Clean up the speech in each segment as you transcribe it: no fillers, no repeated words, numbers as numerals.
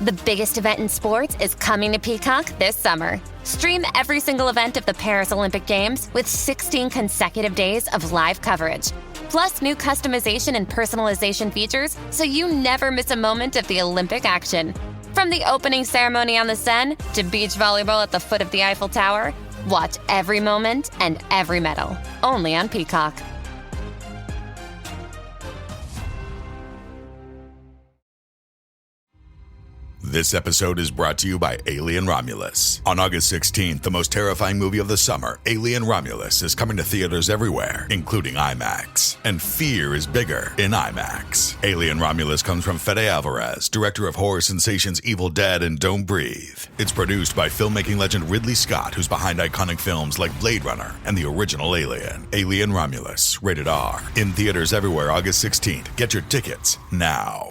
The biggest event in sports is coming to Peacock this summer. Stream every single event of the Paris Olympic Games with 16 consecutive days of live coverage. Plus new customization and personalization features so you never miss a moment of the Olympic action. From the opening ceremony on the Seine to beach volleyball at the foot of the Eiffel Tower, watch every moment and every medal, only on Peacock. This episode is brought to you by Alien Romulus. On August 16th, the most terrifying movie of the summer, Alien Romulus, is coming to theaters everywhere, including IMAX. And fear is bigger in IMAX. Alien Romulus comes from Fede Alvarez, director of horror sensations Evil Dead and Don't Breathe. It's produced by filmmaking legend Ridley Scott, who's behind iconic films like Blade Runner and the original Alien. Alien Romulus, rated R. In theaters everywhere August 16th. Get your tickets now.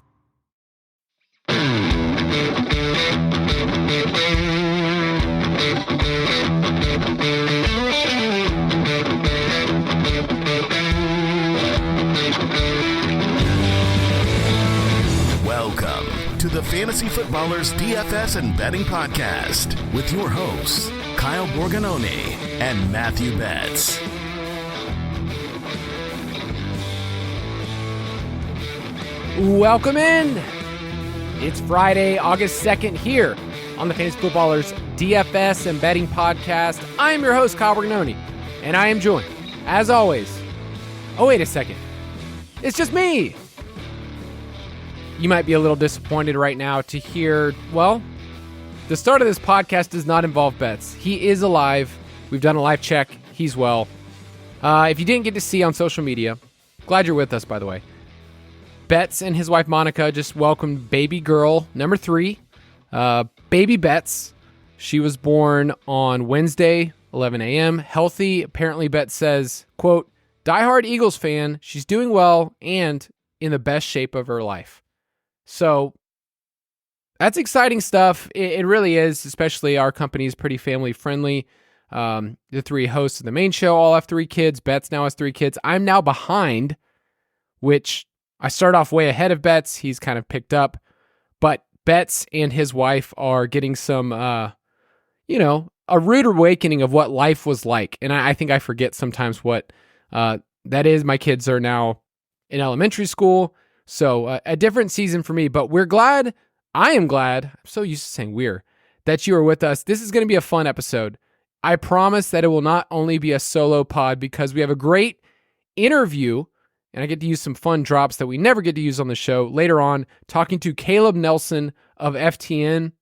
Welcome to the Fantasy Footballers DFS and Betting Podcast with your hosts, Kyle Borganoni and Matthew Betts. Welcome in. It's Friday, August 2nd here on the Fantasy Footballers DFS and Betting Podcast. I am your host, Kyle Borganoni, and I am joined, as always. Oh, wait a second. It's just me. You might be a little disappointed right now to hear, well, the start of this podcast does not involve Betts. He is alive. We've done a live check. He's well. If you didn't get to see on social media, glad you're with us, by the way. Betts and his wife Monica just welcomed baby girl number 3, baby Betts. She was born on Wednesday, 11 a.m. Healthy. Apparently, Betts says, quote, diehard Eagles fan. She's doing well and in the best shape of her life. So that's exciting stuff. It really is, especially our company is pretty family friendly. The 3 hosts of the main show all have 3 kids. Betts now has 3 kids. I'm now behind, which I start off way ahead of Betts. He's kind of picked up, but Betts and his wife are getting some, a rude awakening of what life was like. And I think I forget sometimes what that is. My kids are now in elementary school, so a different season for me, but I am glad, I'm so used to saying that you are with us. This is going to be a fun episode. I promise that it will not only be a solo pod because we have a great interview and I get to use some fun drops that we never get to use on the show later on, talking to Caleb Nelson of FTN.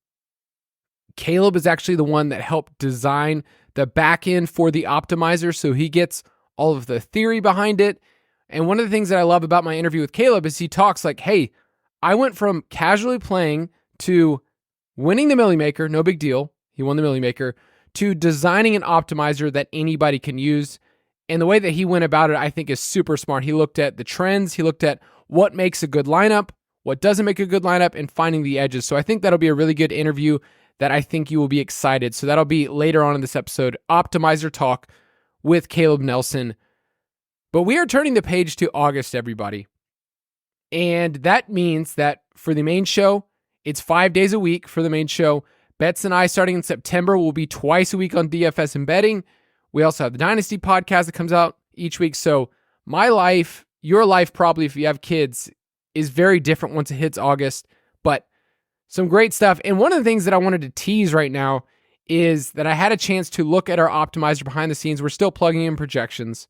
Caleb is actually the one that helped design the back end for the optimizer, so he gets all of the theory behind it. And one of the things that I love about my interview with Caleb is he talks like, hey, I went from casually playing to winning the Millie Maker, no big deal, he won the Millie Maker, to designing an optimizer that anybody can use. And the way that he went about it, I think, is super smart. He looked at the trends. He looked at what makes a good lineup, what doesn't make a good lineup, and finding the edges. So I think that'll be a really good interview that I think you will be excited. So that'll be later on in this episode, Optimizer Talk with Caleb Nelson. But we are turning the page to August, everybody. And that means that for the main show, it's 5 days a week for the main show. Betts and I, starting in September, will be twice a week on DFS and Betting. We also have the Dynasty podcast that comes out each week. So my life, your life probably, if you have kids, is very different once it hits August. But some great stuff. And one of the things that I wanted to tease right now is that I had a chance to look at our optimizer behind the scenes. We're still plugging in projections.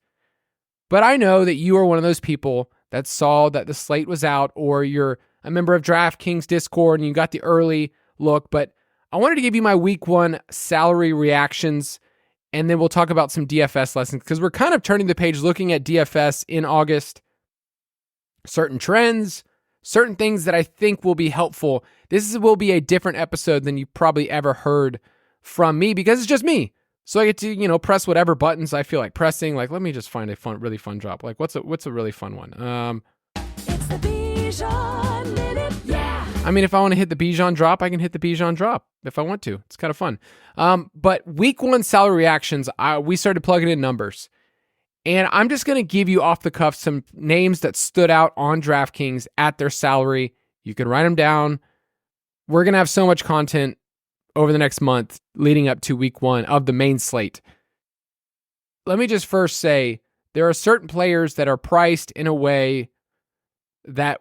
But I know that you are one of those people that saw that the slate was out, or you're a member of DraftKings Discord and you got the early look. But I wanted to give you my week 1 salary reactions. And then we'll talk about some DFS lessons because we're kind of turning the page looking at DFS in August. Certain trends, certain things that I think will be helpful. This will be a different episode than you probably ever heard from me because it's just me. So I get to, press whatever buttons I feel like pressing. Like, let me just find a really fun drop. Like, what's a really fun one? It's the Bijan Minute, yeah. I mean, if I want to hit the Bijan drop, I can hit the Bijan drop if I want to. It's kind of fun. But week 1 salary reactions, we started plugging in numbers. And I'm just going to give you off the cuff some names that stood out on DraftKings at their salary. You can write them down. we're going to have so much content over the next month leading up to week 1 of the main slate. Let me just first say there are certain players that are priced in a way that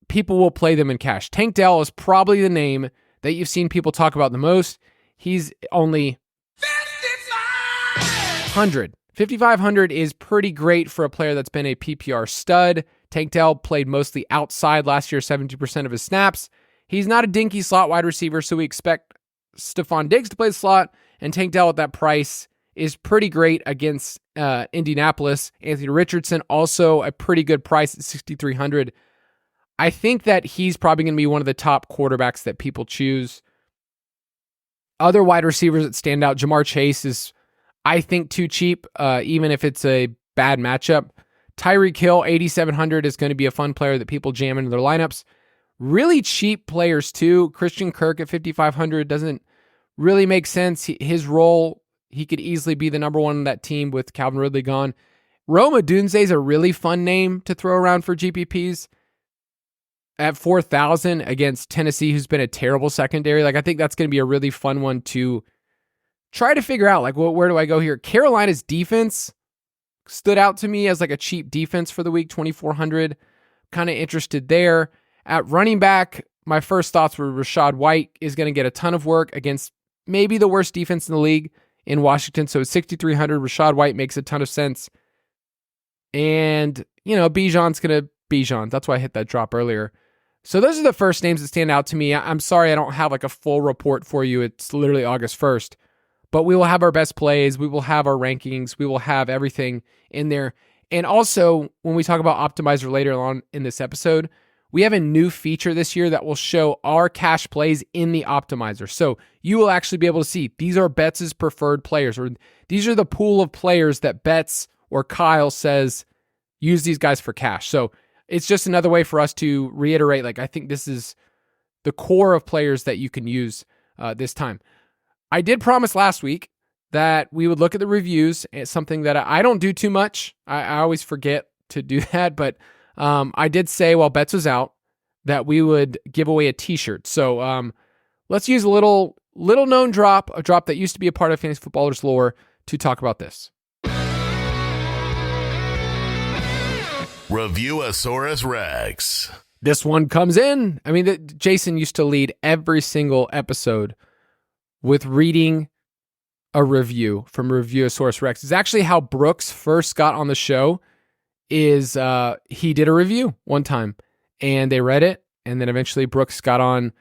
people will play them in cash. Tank Dell is probably the name that you've seen people talk about the most. He's only 5,500. 5,500 is pretty great for a player that's been a PPR stud. Tank Dell played mostly outside last year, 70% of his snaps. He's not a dinky slot wide receiver, so we expect Stephon Diggs to play the slot, and Tank Dell at that price is pretty great against Indianapolis. Anthony Richardson, also a pretty good price at 6,300. I think that he's probably going to be one of the top quarterbacks that people choose. Other wide receivers that stand out, Jamar Chase is, I think, too cheap, even if it's a bad matchup. Tyreek Hill, 8,700, is going to be a fun player that people jam into their lineups. Really cheap players, too. Christian Kirk at 5,500 doesn't really make sense. His role, he could easily be the number one on that team with Calvin Ridley gone. Rome Odunze is a really fun name to throw around for GPPs. At 4,000 against Tennessee, who's been a terrible secondary. I think that's going to be a really fun one to try to figure out. Where do I go here? Carolina's defense stood out to me as a cheap defense for the week, 2,400. Kind of interested there. At running back, my first thoughts were Rachaad White is going to get a ton of work against maybe the worst defense in the league in Washington. So at 6,300, Rachaad White makes a ton of sense. And, Bijan's going to Bijan. That's why I hit that drop earlier. So those are the first names that stand out to me. I'm sorry I don't have a full report for you. It's literally August 1st. But we will have our best plays. We will have our rankings. We will have everything in there. And also, when we talk about Optimizer later on in this episode, we have a new feature this year that will show our cash plays in the Optimizer. So you will actually be able to see these are Betts' preferred players, or these are the pool of players that Betts or Kyle says use these guys for cash. So it's just another way for us to reiterate, I think this is the core of players that you can use this time. I did promise last week that we would look at the reviews. It's something that I don't do too much. I always forget to do that, but I did say while Betts was out that we would give away a t-shirt. So let's use a little known drop, a drop that used to be a part of Fantasy Footballers lore, to talk about this. Reviewasaurus Rex. This one comes in. Jason used to lead every single episode with reading a review from Reviewasaurus Rex. It's actually how Brooks first got on the show. Is he did a review one time and they read it, and then eventually Brooks got on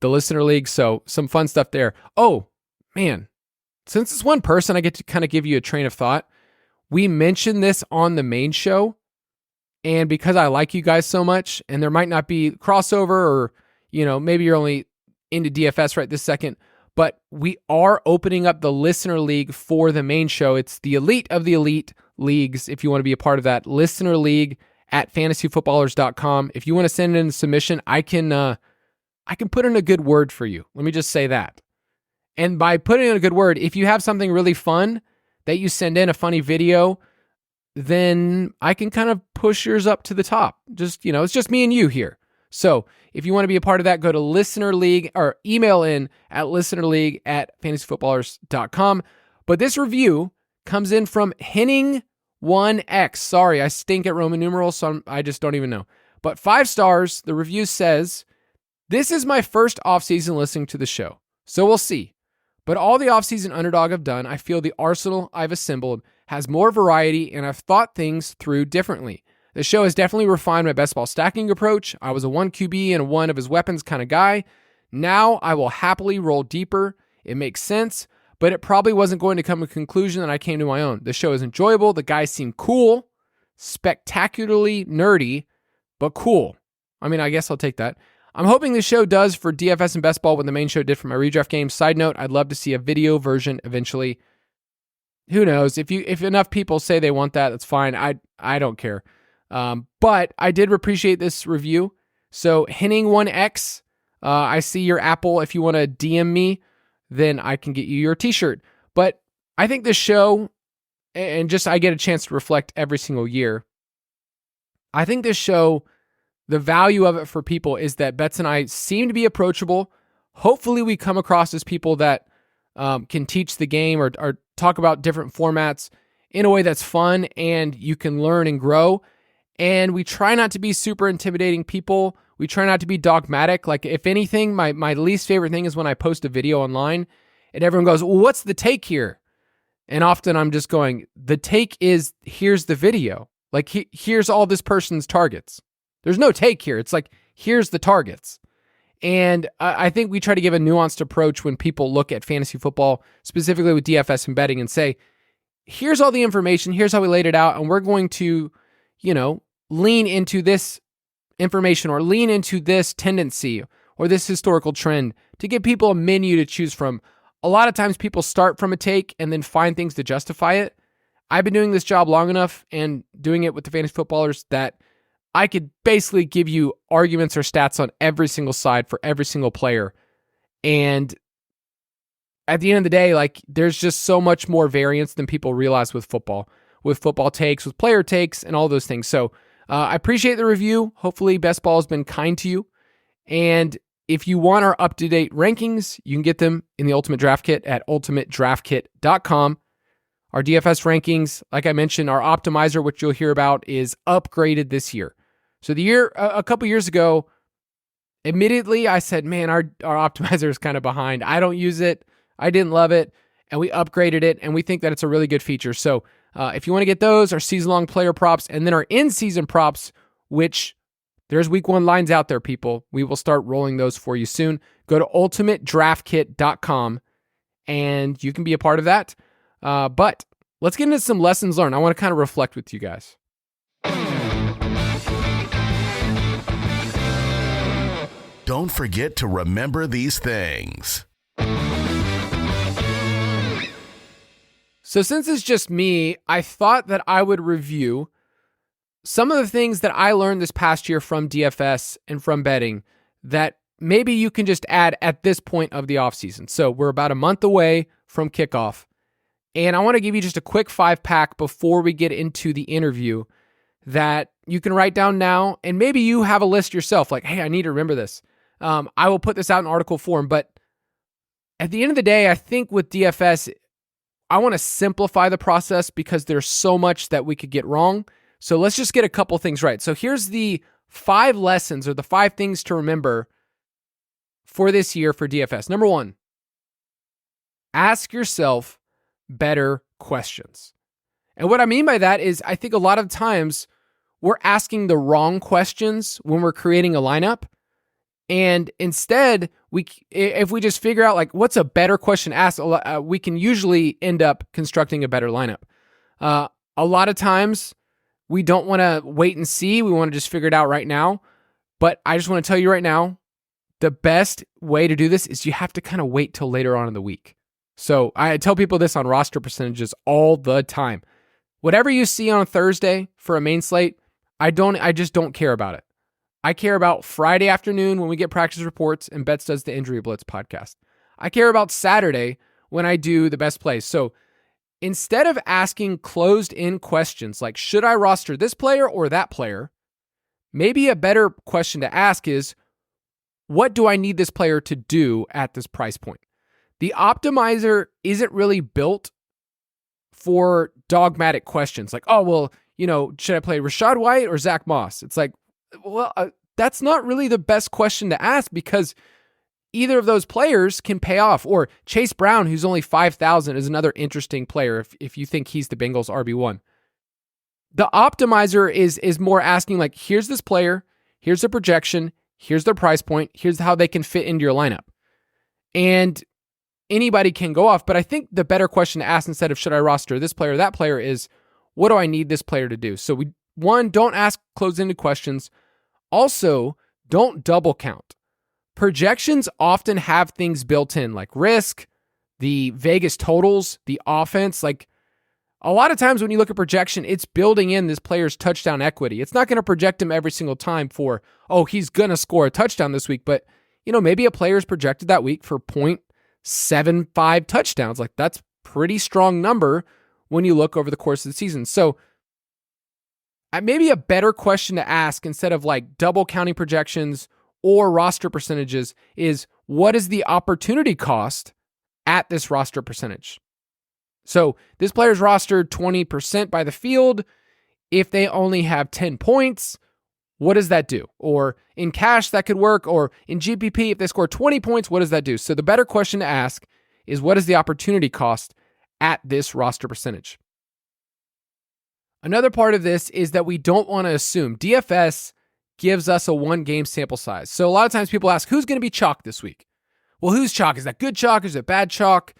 the listener league. So some fun stuff there. Oh man, since it's one person, I get to kind of give you a train of thought. We mentioned this on the main show, and because I like you guys so much, and there might not be crossover, or maybe you're only into DFS right this second, but we are opening up the listener league for the main show. It's the elite of the elite leagues. If you want to be a part of that listener league at fantasyfootballers.com, if you want to send in a submission, I can put in a good word for you. Let me just say that. And by putting in a good word, if you have something really fun that you send in, a funny video, then I can kind of push yours up to the top. Just, it's just me and you here. So if you want to be a part of that, go to Listener League or email in at listenerleague@fantasyfootballers.com. But this review comes in from Henning1X. Sorry, I stink at Roman numerals, so I just don't even know. But 5 stars, the review says, "This is my first offseason listening to the show, so we'll see. But all the offseason Underdog I've done, I feel the arsenal I've assembled has more variety, and I've thought things through differently. The show has definitely refined my best ball stacking approach. I was a 1 QB and one of his weapons kind of guy. Now I will happily roll deeper. It makes sense, but it probably wasn't going to come to a conclusion that I came to my own. The show is enjoyable. The guys seem cool, spectacularly nerdy, but cool. I guess I'll take that. I'm hoping the show does for DFS and best ball what the main show did for my redraft games. Side note, I'd love to see a video version eventually. Who knows? If enough people say they want that, that's fine. I don't care. But I did appreciate this review. So Henning1X, I see your Apple. If you want to DM me, then I can get you your t-shirt. But I think this show, and just I get a chance to reflect every single year. I think this show, the value of it for people is that Betts and I seem to be approachable, hopefully we come across as people that can teach the game or talk about different formats in a way that's fun and you can learn and grow. And we try not to be super intimidating people. We try not to be dogmatic. Like, if anything, my least favorite thing is when I post a video online and everyone goes, well, what's the take here? And often I'm just going, the take is, here's the video. Like, here's all this person's targets. There's no take here. It's like, here's the targets. And I think we try to give a nuanced approach when people look at fantasy football, specifically with DFS and betting, and say, here's all the information, here's how we laid it out, and we're going to, lean into this information or lean into this tendency or this historical trend to give people a menu to choose from. A lot of times people start from a take and then find things to justify it. I've been doing this job long enough and doing it with the fantasy footballers that I could basically give you arguments or stats on every single side for every single player. And at the end of the day, like, there's just so much more variance than people realize with football takes, with player takes, and all those things. So I appreciate the review. Hopefully Best Ball has been kind to you. And if you want our up-to-date rankings, you can get them in the Ultimate Draft Kit at ultimatedraftkit.com. Our DFS rankings, like I mentioned, our optimizer, which you'll hear about, is upgraded this year. So a couple years ago, admittedly, I said, man, our optimizer is kind of behind. I don't use it. I didn't love it. And we upgraded it, and we think that it's a really good feature. So if you want to get those, our season-long player props, and then our in-season props, which there's week 1 lines out there, people. We will start rolling those for you soon. Go to ultimatedraftkit.com, and you can be a part of that. But let's get into some lessons learned. I want to kind of reflect with you guys. Don't forget to remember these things. So since it's just me, I thought that I would review some of the things that I learned this past year from DFS and from betting that maybe you can just add at this point of the offseason. So we're about a month away from kickoff. And I want to give you just a quick 5-pack before we get into the interview that you can write down now. And maybe you have a list yourself, like, hey, I need to remember this. I will put this out in article form. But at the end of the day, I think with DFS, I want to simplify the process because there's so much that we could get wrong. So let's just get a couple things right. So here's the 5 lessons or the 5 things to remember for this year for DFS. Number 1, ask yourself better questions. And what I mean by that is I think a lot of times we're asking the wrong questions when we're creating a lineup. And instead, if we just figure out like what's a better question to ask, we can usually end up constructing a better lineup. A lot of times we don't want to wait and see. We want to just figure it out right now. But I just want to tell you right now, the best way to do this is you have to kind of wait till later on in the week. So I tell people this on roster percentages all the time. Whatever you see on a Thursday for a main slate, I just don't care about it. I care about Friday afternoon when we get practice reports and Betts does the Injury Blitz podcast. I care about Saturday when I do the best plays. So instead of asking closed-in questions like, should I roster this player or that player, maybe a better question to ask is, what do I need this player to do at this price point? The optimizer isn't really built for dogmatic questions like, oh, well, should I play Rashad White or Zach Moss? It's like, well, that's not really the best question to ask because either of those players can pay off. Or Chase Brown, who's only 5,000, is another interesting player if you think he's the Bengals RB1. The optimizer is more asking like, here's this player, here's the projection, here's their price point, here's how they can fit into your lineup. And anybody can go off, but I think the better question to ask instead of should I roster this player or that player is, what do I need this player to do? So don't ask closed-ended questions. Also, don't double count. Projections often have things built in like risk, the Vegas totals, the offense. Like a lot of times when you look at projection, it's building in this player's touchdown equity. It's not going to project him every single time for, oh, he's going to score a touchdown this week. But, maybe a player's projected that week for 0.75 touchdowns. Like that's pretty strong number when you look over the course of the season. So maybe a better question to ask instead of like double counting projections or roster percentages is what is the opportunity cost at this roster percentage? So this player's rostered 20% by the field. If they only have 10 points, what does that do? Or in cash, that could work. Or in GPP, if they score 20 points, what does that do? So the better question to ask is what is the opportunity cost at this roster percentage? Another part of this is that we don't want to assume. DFS gives us a 1-game sample size. So a lot of times people ask, who's going to be chalk this week? Well, who's chalk? Is that good chalk? Is it bad chalk?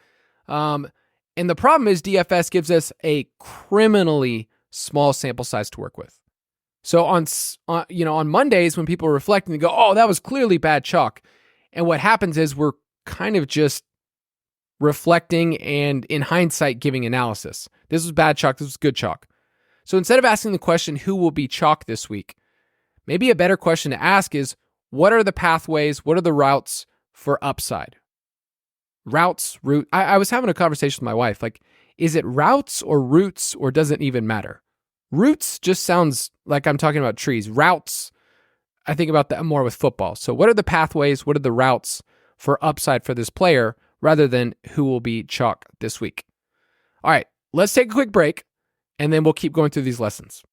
And the problem is DFS gives us a criminally small sample size to work with. So on Mondays when people are reflecting, they go, oh, that was clearly bad chalk. And what happens is we're kind of just reflecting and in hindsight giving analysis. This was bad chalk. This was good chalk. So instead of asking the question, who will be chalk this week? Maybe a better question to ask is, what are the pathways? What are the routes for upside? Route. I was having a conversation with my wife. Like, is it routes or roots, or does it even matter? Roots just sounds like I'm talking about trees. Routes, I think about that more with football. So what are the pathways? What are the routes for upside for this player rather than who will be chalk this week? All right, let's take a quick break, and then we'll keep going through these lessons.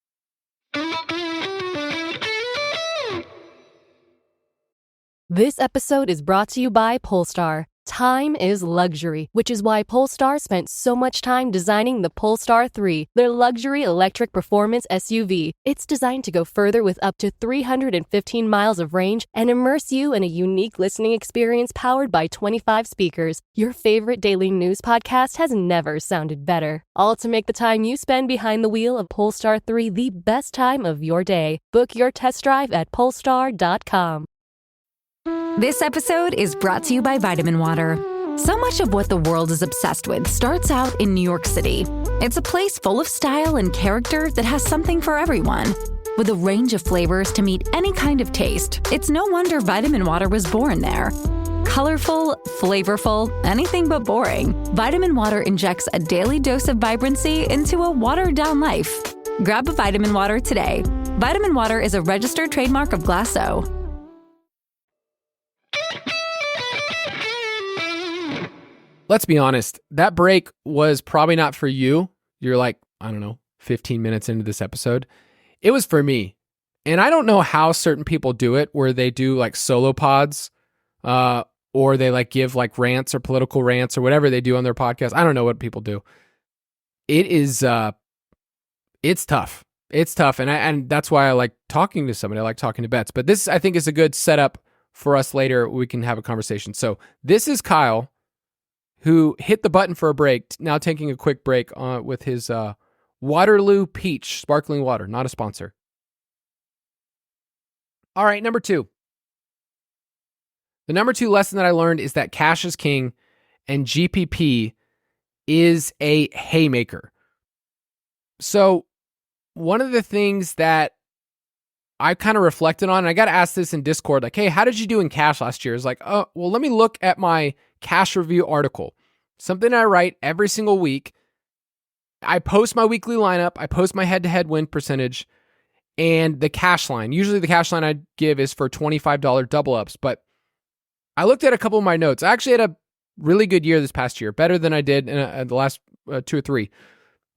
This episode is brought to you by Polestar. Time is luxury, which is why Polestar spent so much time designing the Polestar 3, their luxury electric performance SUV. It's designed to go further with up to 315 miles of range and immerse you in a unique listening experience powered by 25 speakers. Your favorite daily news podcast has never sounded better. All to make the time you spend behind the wheel of Polestar 3 the best time of your day. Book your test drive at Polestar.com. This episode is brought to you by Vitamin Water. So much of what the world is obsessed with starts out in New York City. It's a place full of style and character that has something for everyone. With a range of flavors to meet any kind of taste, it's no wonder Vitamin Water was born there. Colorful, flavorful, anything but boring, Vitamin Water injects a daily dose of vibrancy into a watered-down life. Grab a Vitamin Water today. Vitamin Water is a registered trademark of Glasso. Let's be honest, that break was probably not for you. You're like, 15 minutes into this episode. It was for me. And I don't know how certain people do it, where they do like solo pods, or they like give like rants or political rants or whatever they do on their podcast. I don't know what people do. It is, it's tough. It's tough. And that's why I like talking to somebody. I like talking to Bets. But this, I think, is a good setup for us later. We can have a conversation. So this is Kyle, who hit the button for a break, now taking a quick break with his Waterloo Peach sparkling water, not a sponsor. All right, number 2. The number 2 lesson that I learned is that cash is king and GPP is a haymaker. So one of the things that I kind of reflected on, and I got to ask this in Discord, like, hey, how did you do in cash last year? It's like, oh, well, let me look at my cash review article, something I write every single week. I post my weekly lineup, I post my head-to-head win percentage, and the cash line. Usually the cash line I give is for $25 double ups, but I looked at a couple of my notes. I actually had a really good year this past year, better than I did in the last 2 or 3.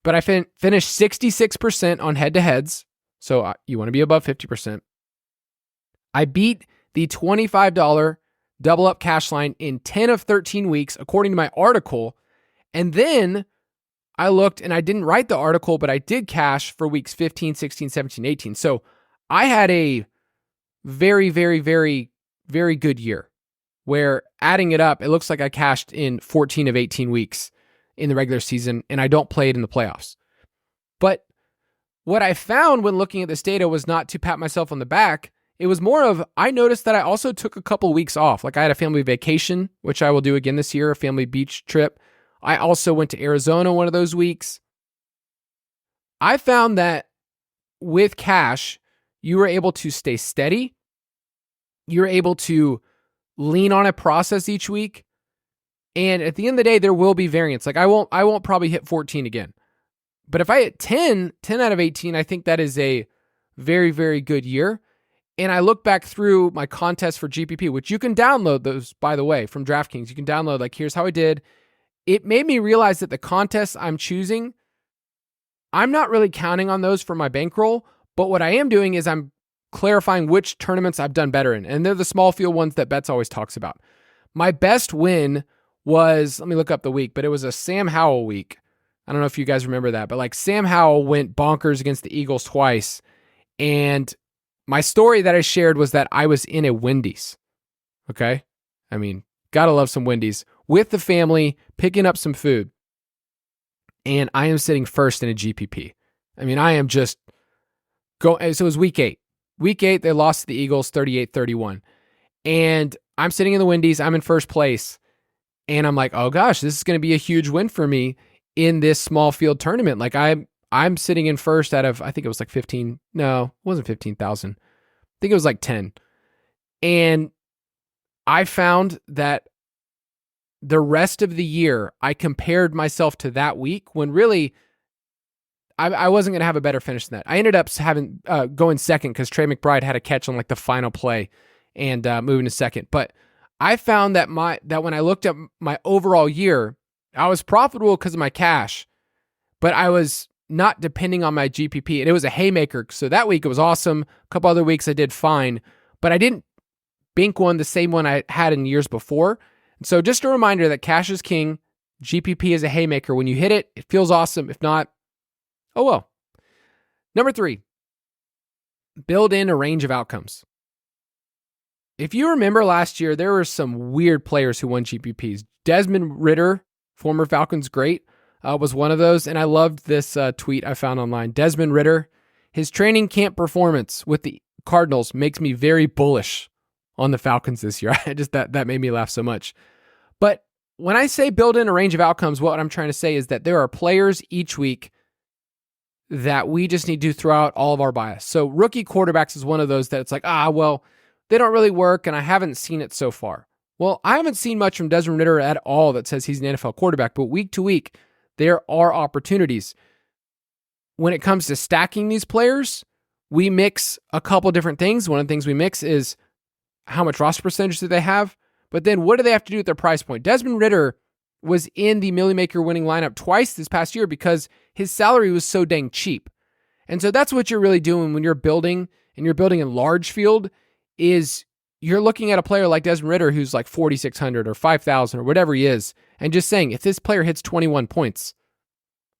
But I finished 66% on head-to-heads, so you want to be above 50%. I beat the $25 double up cash line in 10 of 13 weeks, according to my article. And then I looked, and I didn't write the article, but I did cash for weeks 15, 16, 17, 18. So I had a very, very, very, very good year where, adding it up, it looks like I cashed in 14 of 18 weeks in the regular season, and I don't play it in the playoffs. But what I found when looking at this data was not to pat myself on the back. It was more of, I noticed that I also took a couple weeks off. Like I had a family vacation, which I will do again this year, a family beach trip. I also went to Arizona one of those weeks. I found that with cash, you were able to stay steady. You're able to lean on a process each week. And at the end of the day, there will be variance. Like I won't probably hit 14 again. But if I hit 10 out of 18, I think that is a very, very good year. And I look back through my contest for GPP, which you can download those, by the way, from DraftKings. You can download, like, here's how I did. It made me realize that the contests I'm choosing, I'm not really counting on those for my bankroll, but what I am doing is I'm clarifying which tournaments I've done better in. And they're the small field ones that Betts always talks about. My best win was, let me look up the week, but it was a Sam Howell week. I don't know if you guys remember that, but like Sam Howell went bonkers against the Eagles twice. And my story that I shared was that I was in a Wendy's. Okay? I mean, gotta love some Wendy's. With the family, picking up some food. And I am sitting first in a GPP. I mean, I am just going. So it was week 8. Week 8, they lost to the Eagles 38-31. And I'm sitting in the Wendy's. I'm in first place. And I'm like, oh gosh, this is going to be a huge win for me in this small field tournament. Like I'm sitting in first out of, I think it was like 15. No, it wasn't 15,000. I think it was like 10. And I found that the rest of the year, I compared myself to that week when really I wasn't going to have a better finish than that. I ended up having going second because Trey McBride had a catch on like the final play and moving to second. But I found that when I looked at my overall year, I was profitable because of my cash, but I was not depending on my GPP. And it was a haymaker. So that week it was awesome. A couple other weeks I did fine, but I didn't bank one the same one I had in years before. And so just a reminder that cash is king. GPP is a haymaker. When you hit it, it feels awesome. If not, oh well. Number 3, build in a range of outcomes. If you remember last year, there were some weird players who won GPPs. Desmond Ridder, former Falcons great, was one of those. And I loved this tweet I found online. Desmond Ridder, his training camp performance with the Cardinals makes me very bullish on the Falcons this year. that made me laugh so much. But when I say build in a range of outcomes, what I'm trying to say is that there are players each week that we just need to throw out all of our bias. So rookie quarterbacks is one of those that it's like, well, they don't really work, and I haven't seen it so far. Well, I haven't seen much from Desmond Ridder at all that says he's an NFL quarterback, but week to week, there are opportunities. When it comes to stacking these players, we mix a couple different things. One of the things we mix is how much roster percentage do they have, but then what do they have to do with their price point? Desmond Ridder was in the Millie Maker winning lineup twice this past year because his salary was so dang cheap. And so that's what you're really doing when you're building, and you're building in large field, is you're looking at a player like Desmond Ridder who's like 4,600 or 5,000 or whatever he is, and just saying, if this player hits 21 points,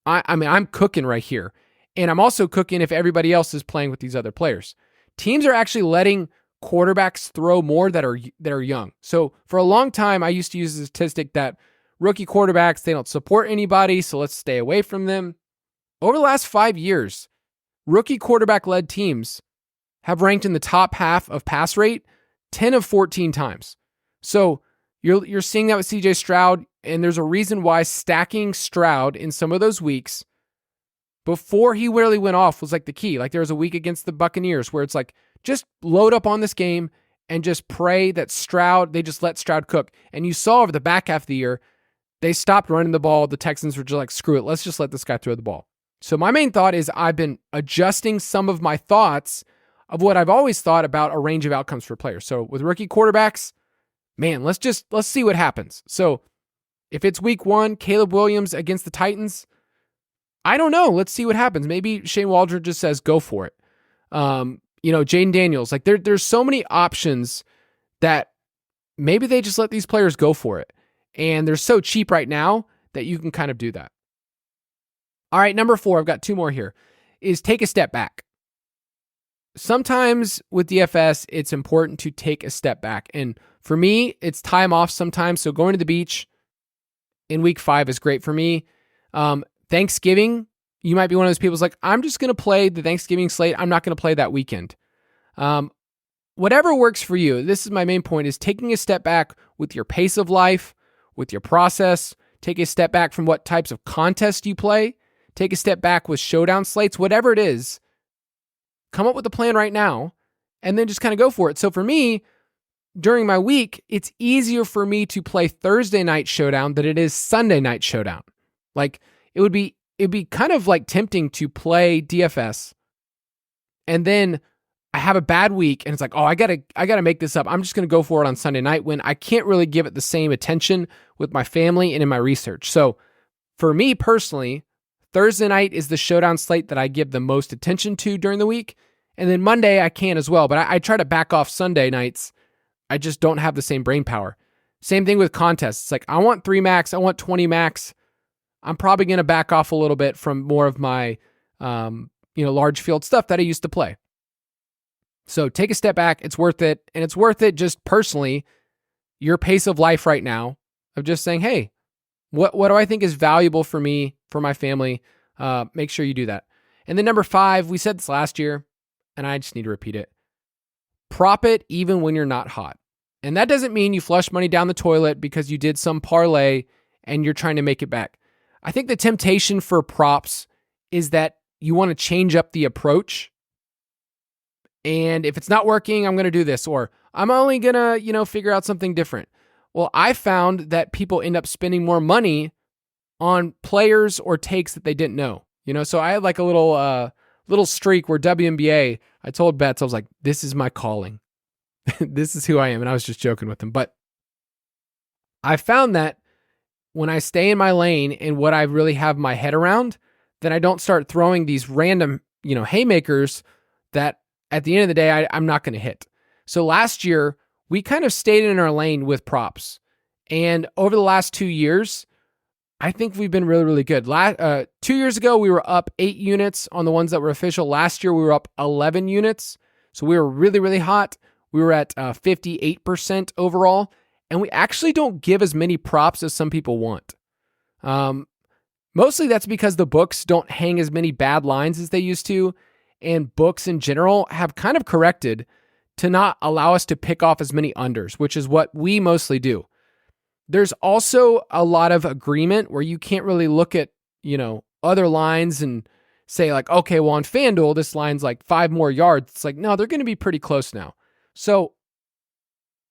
I mean, I'm cooking right here. And I'm also cooking if everybody else is playing with these other players. Teams are actually letting quarterbacks throw more that are young. So for a long time, I used to use the statistic that rookie quarterbacks, they don't support anybody, so let's stay away from them. Over the last 5 years, rookie quarterback-led teams have ranked in the top half of pass rate 10 of 14 times. So you're seeing that with CJ Stroud, and there's a reason why stacking Stroud in some of those weeks before he really went off was like the key. Like there was a week against the Buccaneers where it's like, just load up on this game and just pray that they just let Stroud cook. And you saw over the back half of the year, they stopped running the ball. The Texans were just like, screw it, let's just let this guy throw the ball. So my main thought is I've been adjusting some of my thoughts of what I've always thought about a range of outcomes for players. So with rookie quarterbacks, man, let's see what happens. So if it's week 1, Caleb Williams against the Titans, I don't know. Let's see what happens. Maybe Shane Waldron just says, go for it. Jaden Daniels, like there's so many options that maybe they just let these players go for it. And they're so cheap right now that you can kind of do that. All right, number 4, I've got 2 more here, is take a step back. Sometimes with DFS, it's important to take a step back. And for me, it's time off sometimes. So going to the beach in week 5 is great for me. Thanksgiving, you might be one of those people who's like, I'm just going to play the Thanksgiving slate. I'm not going to play that weekend. Whatever works for you. This is my main point, is taking a step back with your pace of life, with your process. Take a step back from what types of contests you play. Take a step back with showdown slates, whatever it is. Come up with a plan right now and then just kind of go for it. So for me, during my week, it's easier for me to play Thursday night showdown than it is Sunday night showdown. Like it'd be kind of like tempting to play DFS and then I have a bad week and it's like, oh, I gotta make this up. I'm just gonna go for it on Sunday night when I can't really give it the same attention with my family and in my research. So for me personally, Thursday night is the showdown slate that I give the most attention to during the week. And then Monday I can as well, but I try to back off Sunday nights. I just don't have the same brain power. Same thing with contests. It's like, I want 3 max, I want 20 max. I'm probably going to back off a little bit from more of my, large field stuff that I used to play. So take a step back. It's worth it. And it's worth it just personally, your pace of life right now of just saying, hey, what do I think is valuable for me, for my family? Make sure you do that. And then number 5, we said this last year, and I just need to repeat it. Prop it even when you're not hot. And that doesn't mean you flush money down the toilet because you did some parlay and you're trying to make it back. I think the temptation for props is that you want to change up the approach. And if it's not working, I'm going to do this, or I'm only going to, figure out something different. Well, I found that people end up spending more money on players or takes that they didn't know. So I had like a little streak where WNBA, I told Betts, I was like, this is my calling. This is who I am. And I was just joking with him. But I found that when I stay in my lane and what I really have my head around, then I don't start throwing these random, haymakers that at the end of the day, I'm not going to hit. So last year, we kind of stayed in our lane with props. And over the last 2 years, I think we've been really, really good. 2 years ago, we were up 8 units on the ones that were official. Last year, we were up 11 units. So we were really, really hot. We were at 58% overall. And we actually don't give as many props as some people want. Mostly that's because the books don't hang as many bad lines as they used to. And books in general have kind of corrected to not allow us to pick off as many unders, which is what we mostly do. There's also a lot of agreement where you can't really look at, other lines and say like, okay, well on FanDuel, this line's like 5 more yards. It's like, no, they're going to be pretty close now. So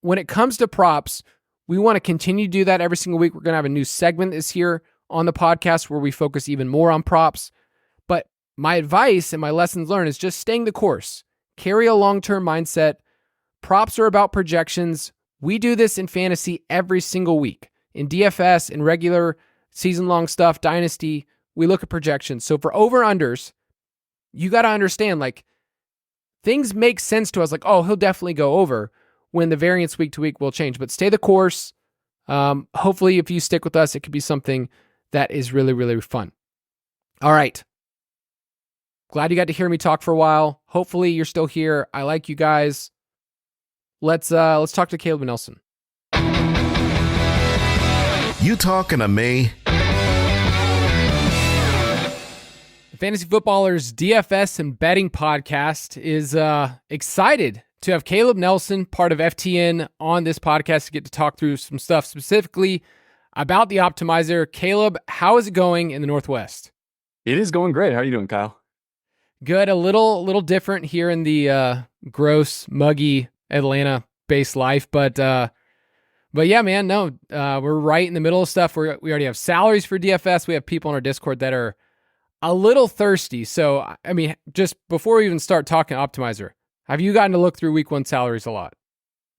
when it comes to props, we want to continue to do that every single week. We're going to have a new segment this year on the podcast where we focus even more on props. But my advice and my lessons learned is just staying the course. Carry a long-term mindset. Props are about projections. We do this in fantasy every single week. In DFS, in regular season-long stuff, Dynasty, we look at projections. So for over-unders, you got to understand, like, things make sense to us. Like, oh, he'll definitely go over when the variance week to week will change. But stay the course. Hopefully, if you stick with us, it could be something that is really, really fun. All right. Glad you got to hear me talk for a while. Hopefully, you're still here. I like you guys. Let's talk to Caleb Nelson. You talking to me? The Fantasy Footballers DFS and Betting podcast is excited to have Caleb Nelson, part of FTN, on this podcast to get to talk through some stuff specifically about the Optimizer. Caleb, how is it going in the Northwest? It is going great. How are you doing, Kyle? Good. A little different here in the gross, muggy Atlanta-based life, but yeah, man, no, we're right in the middle of stuff. We already have salaries for DFS. We have people on our Discord that are a little thirsty. So, I mean, just before we even start talking Optimizer, have you gotten to look through week 1 salaries a lot?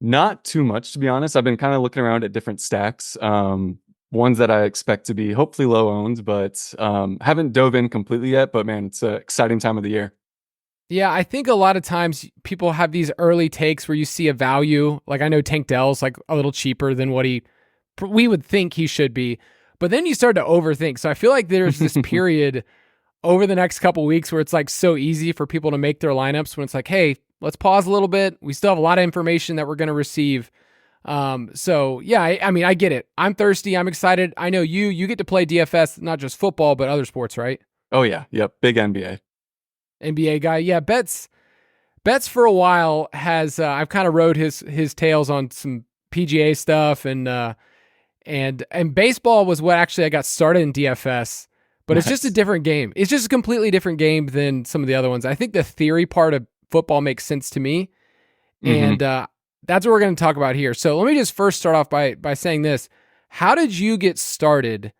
Not too much, to be honest. I've been kind of looking around at different stacks, ones that I expect to be hopefully low owned, but haven't dove in completely yet. But man, it's an exciting time of the year. Yeah, I think a lot of times people have these early takes where you see a value. Like I know Tank Dell's like a little cheaper than what we would think he should be. But then you start to overthink. So I feel like there's this period over the next couple weeks where it's like so easy for people to make their lineups when it's like, hey, let's pause a little bit. We still have a lot of information that we're going to receive. So yeah, I mean, I get it. I'm thirsty. I'm excited. I know you get to play DFS, not just football, but other sports, right? Oh yeah. Yep. Big NBA guy. Yeah. Betts for a while has, I've kind of rode his tails on some PGA stuff and baseball was what actually I got started in DFS, but It's just a different game. It's just a completely different game than some of the other ones. I think the theory part of football makes sense to me. And, that's what we're going to talk about here. So let me just first start off by saying this. How did you get started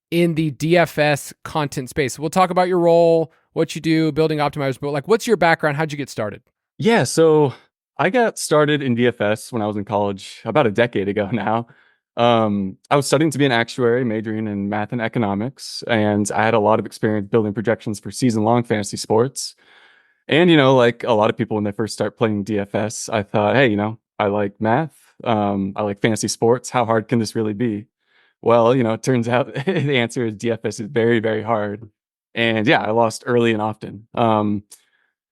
in the DFS content space? We'll talk about your role, what you do, building optimizers, but like, what's your background? How'd you get started? Yeah, so I got started in DFS when I was in college about a decade ago now. I was studying to be an actuary, majoring in math and economics, and I had a lot of experience building projections for season-long fantasy sports. And, like a lot of people when they first start playing DFS, I thought, hey, I like math, I like fantasy sports. How hard can this really be? Well, it turns out the answer is DFS is very, very hard. And yeah, I lost early and often.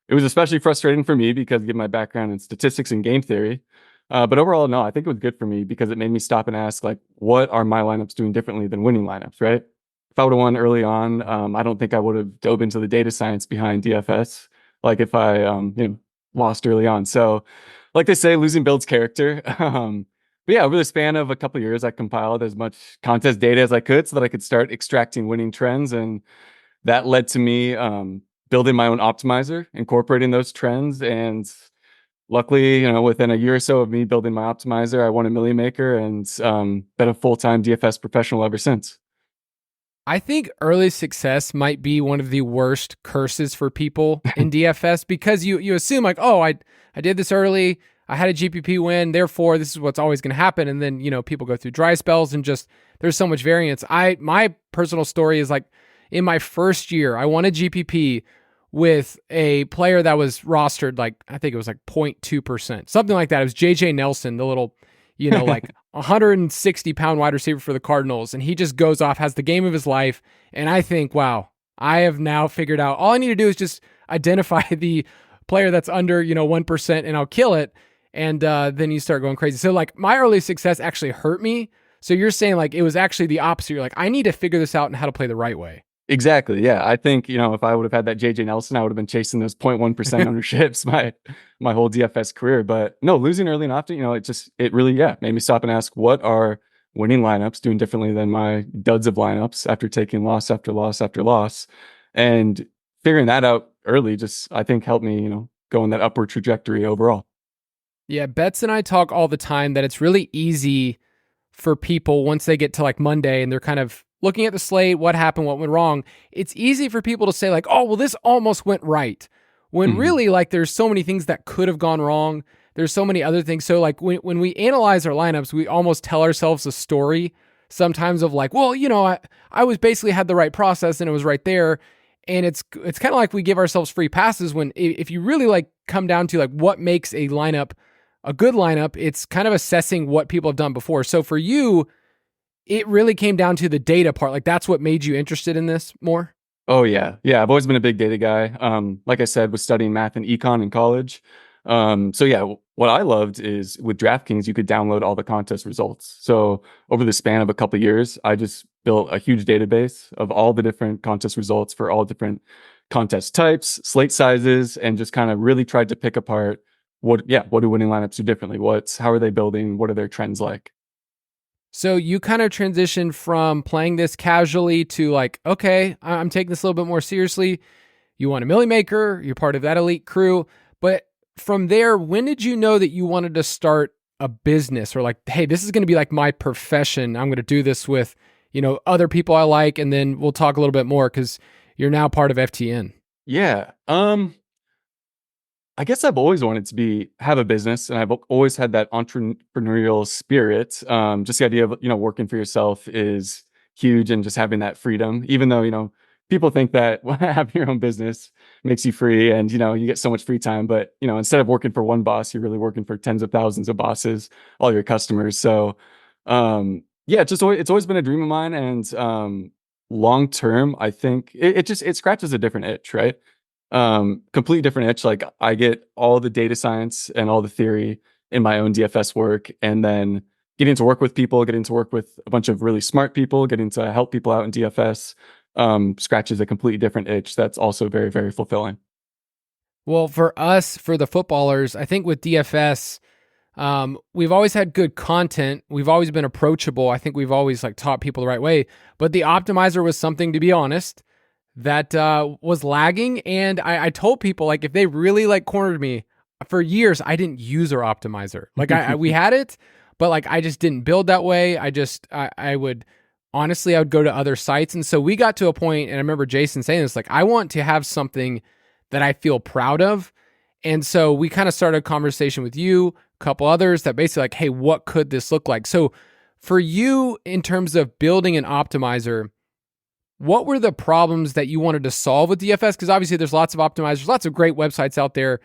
It was especially frustrating for me because given my background in statistics and game theory. But overall, no, I think it was good for me because it made me stop and ask, like, what are my lineups doing differently than winning lineups, right? If I would have won early on, I don't think I would have dove into the data science behind DFS, like if I, lost early on. So, like they say, losing builds character. But yeah, over the span of a couple of years, I compiled as much contest data as I could so that I could start extracting winning trends, and that led to me building my own optimizer, incorporating those trends. And luckily, within a year or so of me building my optimizer, I won a Million Maker and been a full-time DFS professional ever since. I think early success might be one of the worst curses for people in DFS because you assume like, oh, I did this early, I had a GPP win, therefore this is what's always going to happen. And then, people go through dry spells and just there's so much variance. My personal story is like in my first year, I won a GPP with a player that was rostered like, I think it was like 0.2%, something like that. It was JJ Nelson, the little, like 160-pound wide receiver for the Cardinals. And he just goes off, has the game of his life. And I think, wow, I have now figured out all I need to do is just identify the player that's under, 1% and I'll kill it. And then you start going crazy. So like my early success actually hurt me. So you're saying like it was actually the opposite. You're like, I need to figure this out and how to play the right way. Exactly. Yeah. I think, if I would have had that JJ Nelson, I would have been chasing those 0.1% ownerships my whole DFS career. But no, losing early and often, it really, made me stop and ask, what are winning lineups doing differently than my duds of lineups after taking loss after loss after loss? And figuring that out early just, I think, helped me, go in that upward trajectory overall. Yeah. Betts and I talk all the time that it's really easy for people once they get to like Monday and they're kind of looking at the slate, what happened, what went wrong. It's easy for people to say like, oh, well, this almost went right. When really like there's so many things that could have gone wrong. There's so many other things. So like when we analyze our lineups, we almost tell ourselves a story sometimes of like, well, I was basically had the right process and it was right there. And it's kind of like we give ourselves free passes when if you really like come down to like what makes a lineup a good lineup, it's kind of assessing what people have done before. So for you, it really came down to the data part. Like that's what made you interested in this more? Oh yeah. Yeah. I've always been a big data guy. Like I said, was studying math and econ in college. So yeah, what I loved is with DraftKings, you could download all the contest results. So over the span of a couple of years, I just built a huge database of all the different contest results for all different contest types, slate sizes, and just kind of really tried to pick apart what do winning lineups do differently? How are they building? What are their trends like? So you kind of transitioned from playing this casually to like, okay, I'm taking this a little bit more seriously. You want a Millie Maker, you're part of that elite crew. But from there, when did you know that you wanted to start a business or like, hey, this is going to be like my profession. I'm going to do this with, other people I like. And then we'll talk a little bit more because you're now part of FTN. Yeah. I guess I've always wanted to have a business, and I've always had that entrepreneurial spirit. Just the idea of, working for yourself is huge, and just having that freedom, even though, people think that having your own business makes you free and, you get so much free time. But, instead of working for one boss, you're really working for tens of thousands of bosses, all your customers. So, it's always been a dream of mine. And long term, I think it scratches a different itch, right? Completely different itch. Like I get all the data science and all the theory in my own DFS work, and then getting to work with people, getting to work with a bunch of really smart people, getting to help people out in DFS, scratches a completely different itch. That's also very, very fulfilling. Well, for us, for the footballers, I think with DFS, we've always had good content. We've always been approachable. I think we've always like taught people the right way, but the optimizer was something, to be honest, that was lagging. And I told people, like, if they really like cornered me for years, I didn't use our optimizer. Like we had it, but like, I just didn't build that way. I would go to other sites. And so we got to a point, and I remember Jason saying this, like, I want to have something that I feel proud of. And so we kind of started a conversation with you, a couple others that basically like, hey, what could this look like? So for you, in terms of building an optimizer, what were the problems that you wanted to solve with DFS? Because obviously there's lots of optimizers, lots of great websites out there,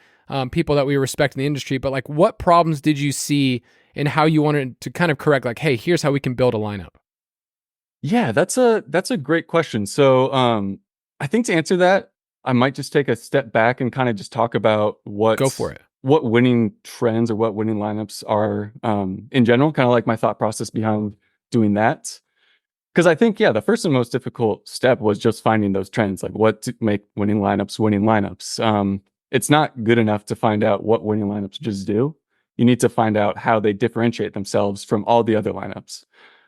people that we respect in the industry, but like what problems did you see and how you wanted to kind of correct, like, hey, here's how we can build a lineup? Yeah, that's a great question. So I think to answer that, I might just take a step back and kind of just talk about Go for it. what winning trends or what winning lineups are in general, kind of like my thought process behind doing that. Because I think, yeah, the first and most difficult step was just finding those trends, like what to make winning lineups. It's not good enough to find out what winning lineups just do. You need to find out how they differentiate themselves from all the other lineups.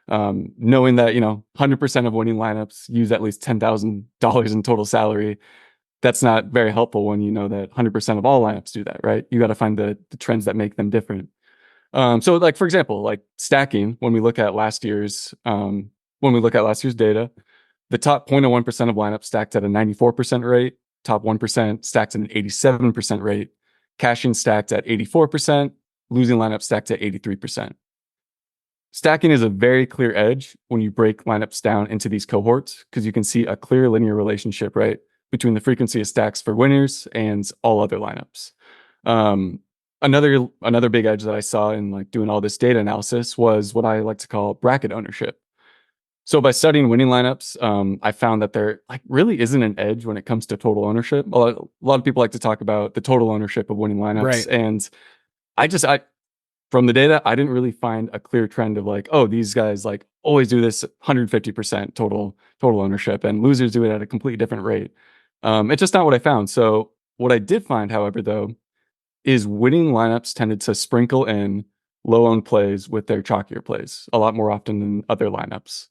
Knowing that, 100% of winning lineups use at least $10,000 in total salary, that's not very helpful when you know that 100% of all lineups do that, right? You got to find the trends that make them different. So like, for example, like stacking, when we look at last year's data, the top 0.01% of lineups stacked at a 94% rate, top 1% stacked at an 87% rate, cashing stacked at 84%, losing lineups stacked at 83%. Stacking is a very clear edge when you break lineups down into these cohorts, because you can see a clear linear relationship, right, between the frequency of stacks for winners and all other lineups. Another big edge that I saw in like doing all this data analysis was what I like to call bracket ownership. So by studying winning lineups, I found that there like really isn't an edge when it comes to total ownership. A lot of people like to talk about the total ownership of winning lineups, Right. and I from the data, I didn't really find a clear trend of like, oh, these guys like always do this 150% total ownership, and losers do it at a completely different rate. It's just not what I found. So what I did find, however, though, is winning lineups tended to sprinkle in low-owned plays with their chalkier plays a lot more often than other lineups.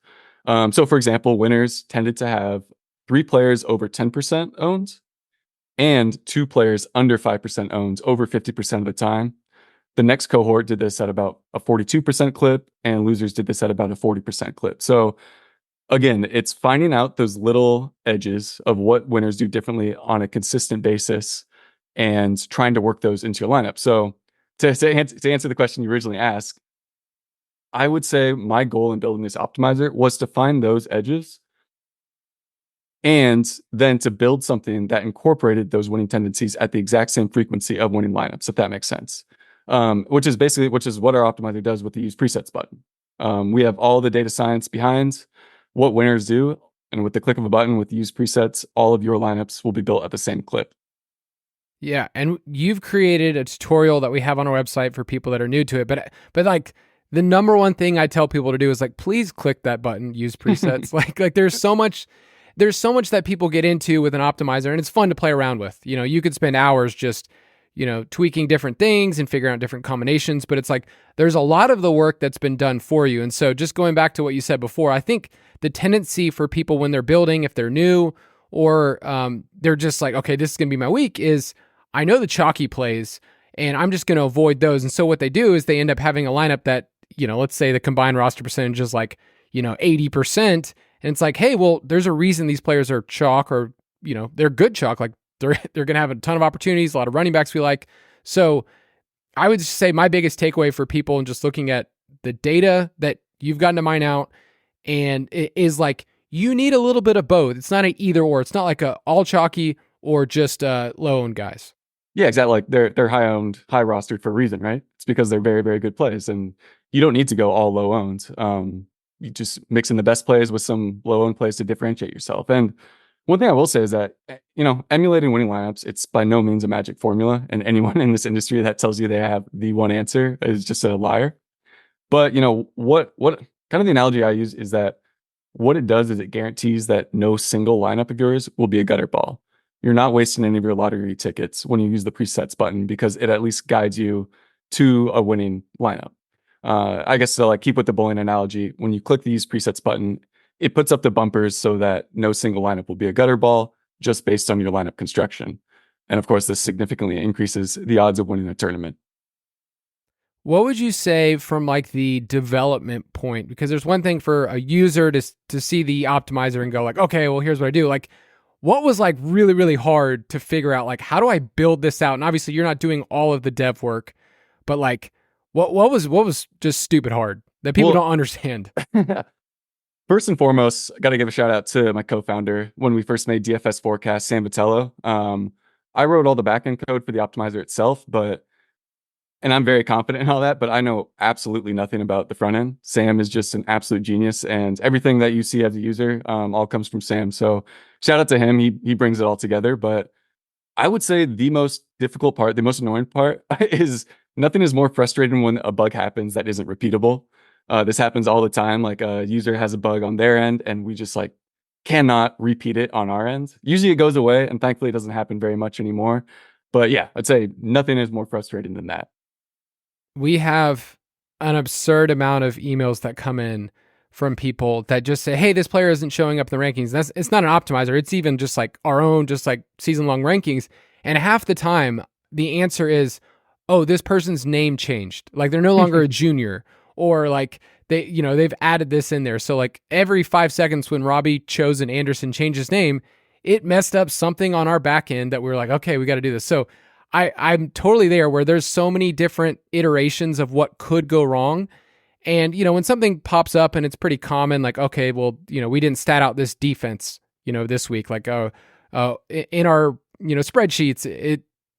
So for example, winners tended to have 3 players over 10% owned and 2 players under 5% owned over 50% of the time. The next cohort did this at about a 42% clip, and losers did this at about a 40% clip. So again, it's finding out those little edges of what winners do differently on a consistent basis and trying to work those into your lineup. So to answer the question you originally asked, I would say my goal in building this optimizer was to find those edges and then to build something that incorporated those winning tendencies at the exact same frequency of winning lineups, if that makes sense. Which is what our optimizer does with the use presets button. We have all the data science behind what winners do, and with the click of a button with use presets, all of your lineups will be built at the same clip. Yeah, and you've created a tutorial that we have on our website for people that are new to it, but like the number one thing I tell people to do is like, please click that button, use presets. like there's so much that people get into with an optimizer, and it's fun to play around with. You could spend hours just tweaking different things and figuring out different combinations, but it's like there's a lot of the work that's been done for you. And so just going back to what you said before, I think the tendency for people when they're building, if they're new or they're just like, okay, this is going to be my week, is I know the chalky plays and I'm just going to avoid those. And so what they do is they end up having a lineup that, let's say the combined roster percentage is like, 80%. And it's like, hey, well, there's a reason these players are chalk, or, they're good chalk. Like, they're going to have a ton of opportunities, a lot of running backs we like. So I would just say my biggest takeaway for people and just looking at the data that you've gotten to mine out, and it is like you need a little bit of both. It's not an either or. It's not like a all chalky or just low owned guys. Yeah, exactly. Like they're high owned, high rostered for a reason, right? It's because they're very, very good plays, and you don't need to go all low owned. You just mix in the best plays with some low owned plays to differentiate yourself. And one thing I will say is that, emulating winning lineups, it's by no means a magic formula. And anyone in this industry that tells you they have the one answer is just a liar. But, what kind of the analogy I use is that what it does is it guarantees that no single lineup of yours will be a gutter ball. You're not wasting any of your lottery tickets when you use the presets button, because it at least guides you to a winning lineup. I guess to keep with the bowling analogy, when you click the use presets button, it puts up the bumpers so that no single lineup will be a gutter ball just based on your lineup construction. And of course, this significantly increases the odds of winning a tournament. What would you say from the development point? Because there's one thing for a user to see the optimizer and go like, okay, well, here's what I do. what was like really, really hard to figure out? Like, how do I build this out? And obviously you're not doing all of the dev work, but like what was just stupid hard that people don't understand? First and foremost, I got to give a shout out to my co-founder when we first made DFS Forecast, Sam Vitello. I wrote all the backend code for the optimizer itself, and I'm very confident in all that, but I know absolutely nothing about the front end. Sam is just an absolute genius, and everything that you see as a user all comes from Sam. So shout out to him. He brings it all together. But I would say the most difficult part, the most annoying part is nothing is more frustrating when a bug happens that isn't repeatable. This happens all the time. Like a user has a bug on their end and we just like cannot repeat it on our end. Usually it goes away, and thankfully it doesn't happen very much anymore. But yeah, I'd say nothing is more frustrating than that. We have an absurd amount of emails that come in from people that just say, hey, this player isn't showing up in the rankings. It's not an optimizer. It's even just like our own, just like season-long rankings. And half the time, the answer is, oh, this person's name changed. Like they're no longer a junior, or like they've added this in there. So like every 5 seconds when Robbie Chosen Anderson changed his name, it messed up something on our back end that we were like, okay, we got to do this. So I'm totally there where there's so many different iterations of what could go wrong. And, when something pops up and it's pretty common, like, okay, well, we didn't stat out this defense, this week, like, in our, spreadsheets,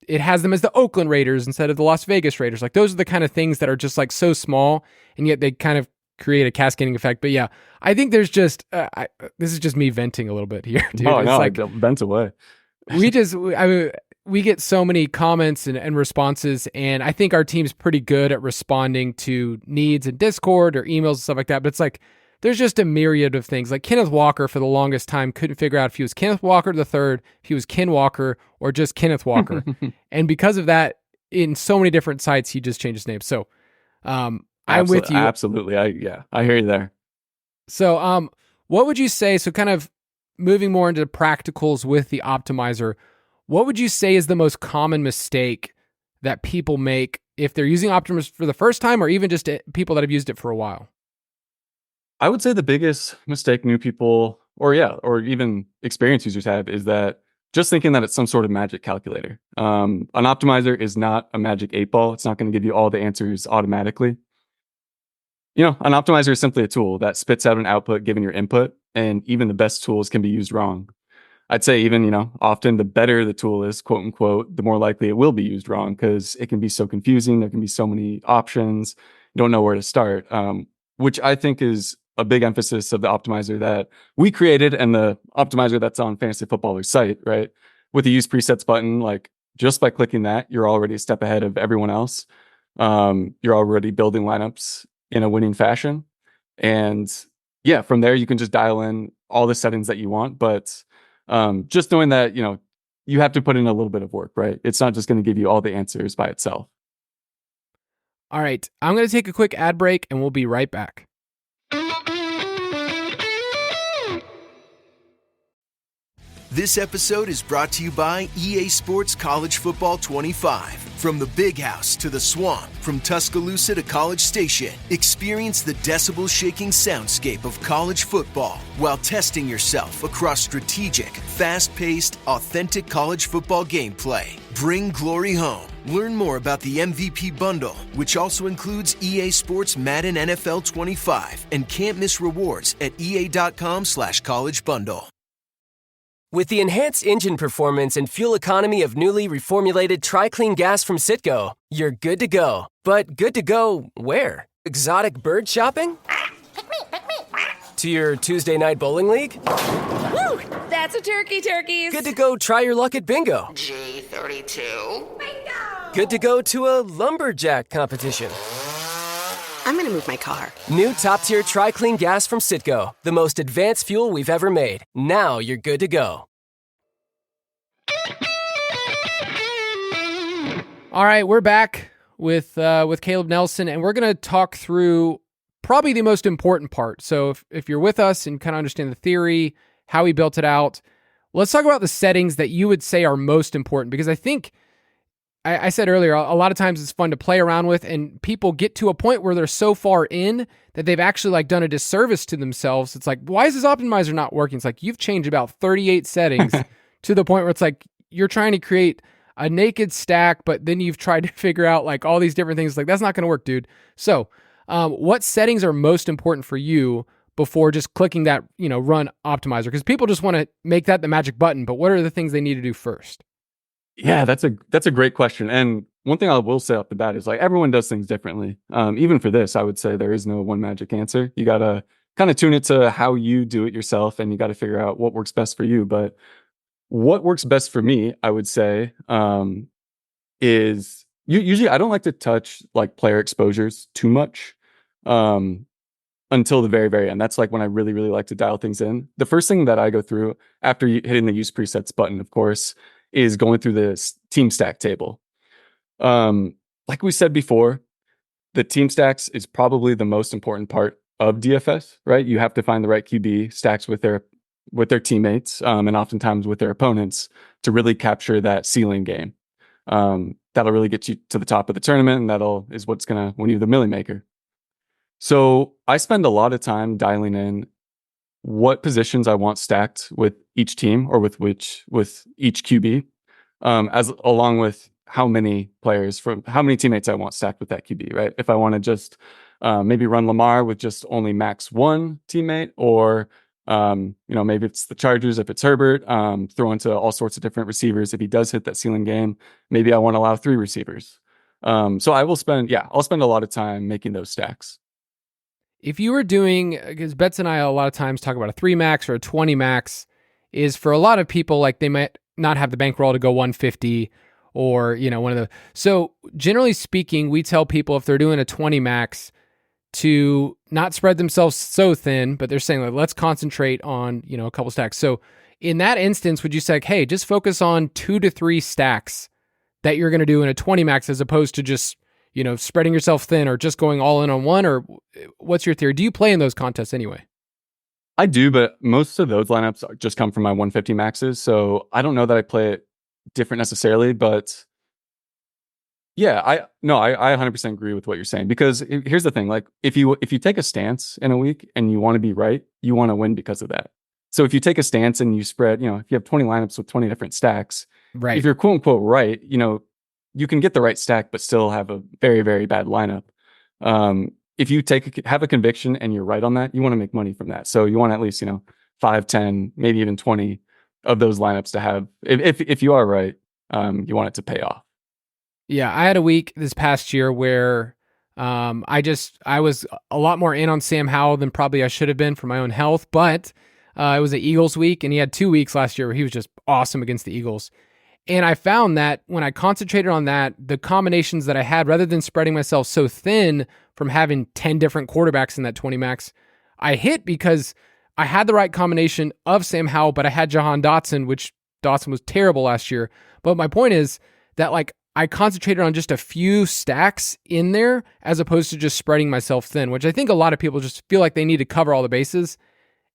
it has them as the Oakland Raiders instead of the Las Vegas Raiders. Like those are the kind of things that are just like so small, and yet they kind of create a cascading effect. But yeah, I think there's just, this is just me venting a little bit here, dude. Oh, it's no, like, vent away. We get so many comments and responses, and I think our team's pretty good at responding to needs in Discord or emails and stuff like that. But it's like, there's just a myriad of things. Like Kenneth Walker for the longest time couldn't figure out if he was Kenneth Walker the third, if he was Ken Walker, or just Kenneth Walker. And because of that, in so many different sites, he just changed his name. So I'm with you. Absolutely. I hear you there. So what would you say, so kind of moving more into practicals with the optimizer, what would you say is the most common mistake that people make if they're using Optimizer for the first time, or even just people that have used it for a while? I would say the biggest mistake new people, or even experienced users have, is that just thinking that it's some sort of magic calculator. An optimizer is not a magic 8-ball. It's not going to give you all the answers automatically. An optimizer is simply a tool that spits out an output given your input, and even the best tools can be used wrong. I'd say even, often the better the tool is, quote unquote, the more likely it will be used wrong, because it can be so confusing. There can be so many options. You don't know where to start, which I think is a big emphasis of the optimizer that we created and the optimizer that's on Fantasy Footballers site, right? With the use presets button, like just by clicking that, you're already a step ahead of everyone else. You're already building lineups in a winning fashion. And yeah, from there, you can just dial in all the settings that you want. But just knowing that, you have to put in a little bit of work, right? It's not just going to give you all the answers by itself. All right, I'm going to take a quick ad break and we'll be right back. This episode is brought to you by EA Sports College Football 25. From the Big House to the Swamp, from Tuscaloosa to College Station, experience the decibel-shaking soundscape of college football while testing yourself across strategic, fast-paced, authentic college football gameplay. Bring glory home. Learn more about the MVP Bundle, which also includes EA Sports Madden NFL 25 and can't miss rewards at ea.com/college bundle. With the enhanced engine performance and fuel economy of newly reformulated TriClean gas from Citgo, you're good to go. But good to go where? Exotic bird shopping? To your Tuesday night bowling league? Woo! That's a turkeys. Good to go try your luck at bingo. G32. Bingo! Good to go to a lumberjack competition. I'm gonna move my car. New top-tier TriClean gas from Citgo, the most advanced fuel we've ever made. Now you're good to go. All right, we're back with Caleb Nelson, and we're going to talk through probably the most important part. So if you're with us and kind of understand the theory, how we built it out, let's talk about the settings that you would say are most important, because I think I said earlier, a lot of times it's fun to play around with, and people get to a point where they're so far in that they've actually like done a disservice to themselves. It's like, why is this optimizer not working? It's like, you've changed about 38 settings to the point where it's like, you're trying to create a naked stack, but then you've tried to figure out like all these different things. Like, that's not going to work, dude. So what settings are most important for you before just clicking that, run optimizer? Because people just want to make that the magic button, but what are the things they need to do first? Yeah, that's a great question. And one thing I will say off the bat is like everyone does things differently. Even for this, I would say there is no one magic answer. You got to kind of tune it to how you do it yourself, and you got to figure out what works best for you. But what works best for me, I would say, is usually I don't like to touch like player exposures too much until the very, very end. That's like when I really, really like to dial things in. The first thing that I go through after hitting the use presets button, of course, is going through the team stack table. Like we said before, the team stacks is probably the most important part of DFS, right? You have to find the right QB stacks with their teammates, and oftentimes with their opponents to really capture that ceiling game. That'll really get you to the top of the tournament, and is what's gonna win you the Millie Maker. So I spend a lot of time dialing in what positions I want stacked with each team or with each QB, along with how many teammates I want stacked with that QB, right? If I want to just maybe run Lamar with just only max one teammate, or maybe it's the Chargers if it's Herbert, throw into all sorts of different receivers if he does hit that ceiling game. Maybe I want to allow 3 receivers. So I'll spend a lot of time making those stacks. If you were doing, because Betts and I a lot of times talk about a 3 max or a 20 max, is for a lot of people, like they might not have the bankroll to go 150 or, one of the. So generally speaking, we tell people if they're doing a 20 max to not spread themselves so thin, but they're saying like, let's concentrate on, a couple stacks. So in that instance, would you say, like, hey, just focus on 2 to 3 stacks that you're going to do in a 20 max as opposed to just, spreading yourself thin or just going all in on one? Or what's your theory? Do you play in those contests anyway? I do, but most of those lineups just come from my 150 maxes. So I don't know that I play it different necessarily, but yeah, I 100% agree with what you're saying, because here's the thing. Like if you take a stance in a week and you want to be right, you want to win because of that. So if you take a stance and you spread, if you have 20 lineups with 20 different stacks, right? If you're quote unquote right, you can get the right stack, but still have a very, very bad lineup. If you have a conviction and you're right on that, you want to make money from that. So you want at least, 5, 10, maybe even 20 of those lineups to have. If you are right, you want it to pay off. Yeah, I had a week this past year where I was a lot more in on Sam Howell than probably I should have been for my own health, but it was the Eagles week, and he had 2 weeks last year where he was just awesome against the Eagles. And I found that when I concentrated on that, the combinations that I had, rather than spreading myself so thin from having 10 different quarterbacks in that 20 max, I hit because I had the right combination of Sam Howell, but I had Jahan Dotson, which Dotson was terrible last year. But my point is that like I concentrated on just a few stacks in there as opposed to just spreading myself thin, which I think a lot of people just feel like they need to cover all the bases.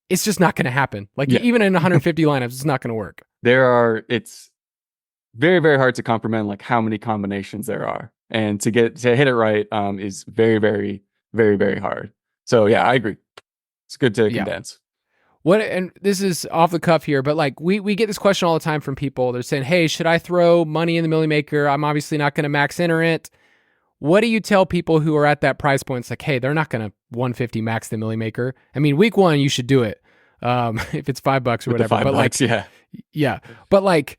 It's just not going to happen. Like even in 150 lineups, it's not going to work. It's very, very hard to comprehend like how many combinations there are, and to hit it right is very, very, very, very hard. So yeah, I agree. It's good to condense. And this is off the cuff here, but like we get this question all the time from people. They're saying, hey, should I throw money in the Millie Maker? I'm obviously not going to max enter it. What do you tell people who are at that price point? It's like, hey, they're not going to 150 max the Millie Maker. I mean, week 1, you should do it. If it's $5 or whatever. $5, like, yeah. But like,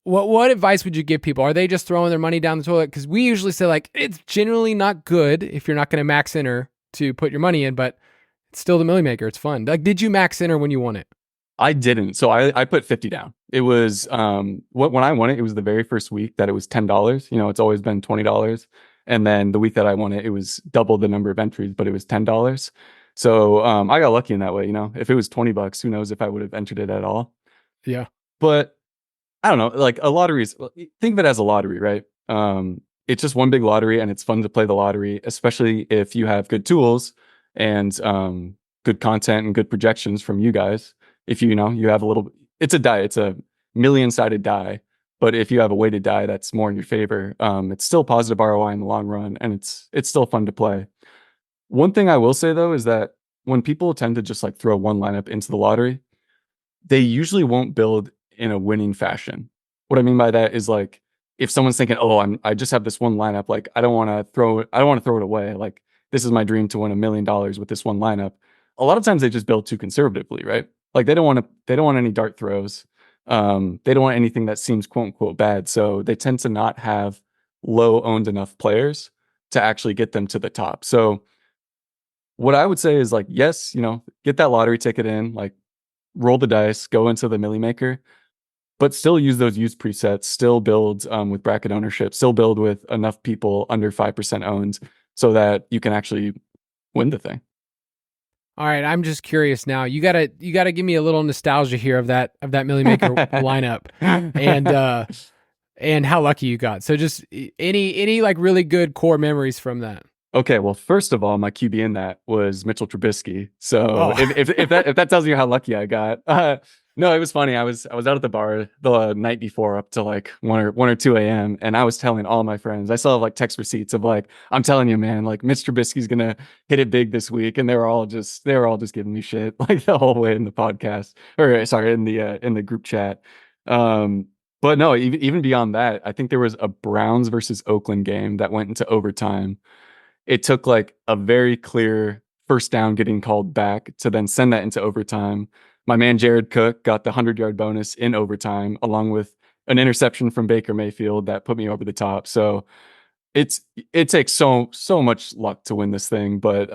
what advice would you give people? Are they just throwing their money down the toilet? Because we usually say like, it's generally not good if you're not going to max enter to put your money in, but it's still the Millie Maker. It's fun. Like, did you max enter when you won it? I didn't. So I put 50 down. It was when I won it, it was the very first week that it was $10. It's always been $20. And then the week that I won it, it was double the number of entries, but it was $10. So I got lucky in that way. If it was $20, who knows if I would have entered it at all. Yeah. But I don't know, like a lottery think of it as a lottery, right? It's just one big lottery, and it's fun to play the lottery, especially if you have good tools and good content and good projections from you guys. If you have a little, it's a die, it's a million-sided die. But if you have a weighted die that's more in your favor, it's still positive ROI in the long run, and it's still fun to play. One thing I will say though is that when people tend to just like throw one lineup into the lottery, they usually won't build in a winning fashion. What I mean by that is like if someone's thinking, "Oh, I just have this one lineup, like I don't want to throw it away. Like this is my dream to win $1 million with this one lineup." A lot of times they just build too conservatively, right? Like they don't want any dart throws. They don't want anything that seems quote unquote bad. So they tend to not have low owned enough players to actually get them to the top. So what I would say is like, yes, get that lottery ticket in, like roll the dice, go into the Millie Maker, but still use those used presets, still build with bracket ownership, still build with enough people under 5% owned so that you can actually win the thing. All right, I'm just curious now. You gotta give me a little nostalgia here of that Millie Maker lineup, and how lucky you got. So just any like really good core memories from that. Okay, well, first of all, my QB in that was Mitchell Trubisky. So if that tells you how lucky I got, no, it was funny. I was out at the bar the night before up to like 1 or 2 a.m. and I was telling all my friends. I still have like text receipts of like, I'm telling you, man, like Mitch Trubisky's gonna hit it big this week, and they were all just giving me shit like the whole way in the podcast, or sorry, in the group chat. But no, even beyond that, I think there was a Browns versus Oakland game that went into overtime. It took like a very clear first down getting called back to then send that into overtime. My man Jared Cook got the 100-yard bonus in overtime, along with an interception from Baker Mayfield that put me over the top. So it takes so much luck to win this thing. But